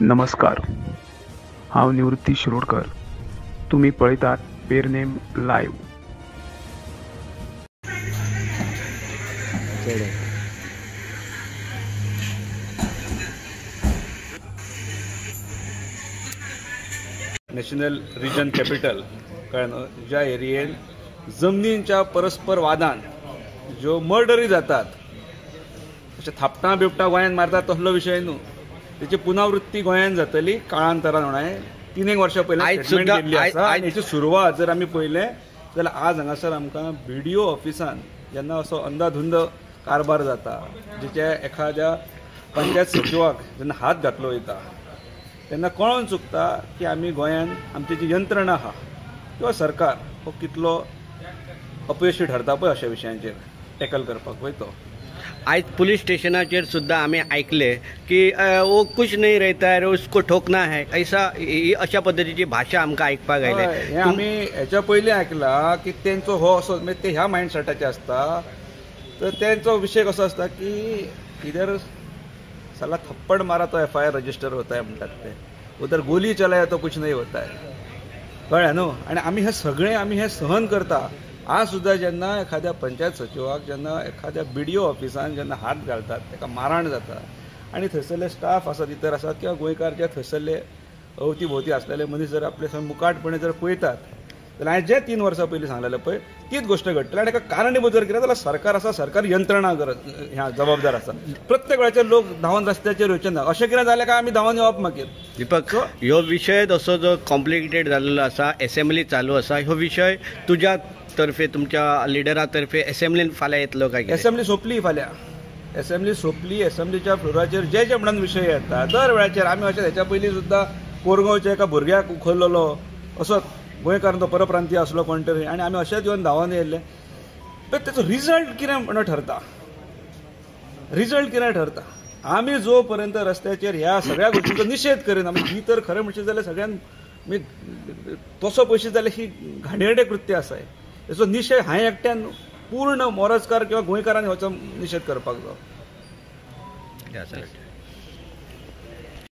नमस्कार, हांव निवृत्ती शिरोडकर. तुम्ही पळयतात Pernem live. National region capital कळ्ळें, ज्या एरियेन जमनींच्या परस्पर वादान ज्यो मर्डरी जातात, अशें थापटां बिपटां गोंयांत मारतात तसलो विशय न्हू. तेची पुनरावृत्ती गोंयांत जातली काळांतरान. म्हणलें 3 वर्सां पयलीं स्टेटमेंट केल्ली आसा आनी हेची सुरवात जर आमी पळयलें जाल्यार आज हांगासर आमकां BDO ऑफिसान जेन्ना असो अंधाधुंद कारभार जाता, जेचे एखाद्या पंचायत सचिवाक जेन्ना हात घातलो वयता तेन्ना कळोवन चुकता की आमी गोंयांत आमची जी यंत्रणा आहा किंवा सरकार हो कितलो अपयशी ठरता पळय अशा विशयांचेर टॅकल करपाक वयतो. आज पुलिस स्टेशनाचेर सुद्दां आमी आयकले की वो कुछ नहीं रहता है, उसको ठोकना है, ऐसा अशा पद्धतीची भाशा आमकां आयकपाक आयले. हे आमी हेच्या पयलीं आयकलां की तेंचो हो असो म्हणजे ते ह्या मायंडसेटाचे आसता. तर तेंचो विशय कसो आसता की इधर साला थप्पड मारा तो FIR रजिस्टर होता है म्हणटात ते, उधर गोली चलाया तो कुछ नहीं होता है. कळ्ळें न्हू. आनी आमी हे सगळें हे सहन करता. आज सुद्दां जेन्ना एखाद्या पंचायत सचिवाक जेन्ना एखाद्या BDO ऑफिसान जेन्ना हात घालतात, ताका मारहाण जाता आनी थंयसरले स्टाफ आसात, इतर आसात किंवा गोंयकार जे थंयसरले अवती भोवती आसलेले मनीस जर आपले मुकाटपणे जर पळयतात जाल्यार हांवें जे 3 वर्सां पयलीं सांगलेलें पळय तीच गोश्ट घडटली. आनी ताका कारणीभूत जर कितें जाल्यार सरकार आसा, सरकार यंत्रणा ह्या जबाबदार आसा. प्रत्येक वेळाचेर लोक धांवन रस्त्याचेर येवचे ना. अशें कितें जालें काय आमी धांवन येवप मागीर. दीपक, ह्यो विशय असो जो कॉम्प्लिकेटेड जाल्लो आसा, असेंब्ली चालू आसा, ह्यो विशय तुज्या तर्फे तुमच्या लिडरा तर्फे असेंब्लीन फाल्यां येतलो काय? असेंब्ली सोंपली फाल्यां. असेंब्ली सोंपली. असेंब्लीच्या फ्लोराचेर जे म्हणून विशय येता दर वेळाचेर आमी अशें हेच्या पयलीं सुद्दां कोरगांवच्या एका भुरग्याक उखल्लो असोच गोंयकार तो परप्रांतीय आसलो कोण तरी, आनी आमी अशेंच येवन धांवन येयल्ले. पण तेचो रिजल्ट कितें म्हणून ठरता. रिजल्ट कितें ठरता. आमी जो पर्यंत रस्त्याचेर ह्या सगळ्या गोष्टींचो निशेध करिना, ही तर खरें म्हणचें जाल्यार सगळ्यान तसो पयशे जाल्यार ही घाणेरडें कृत्य आसा. हेचो निशेध हांवें एकट्यान पूर्ण मोरजकार किंवा गोंयकारांनी हाचो निशेध करपाक जाय.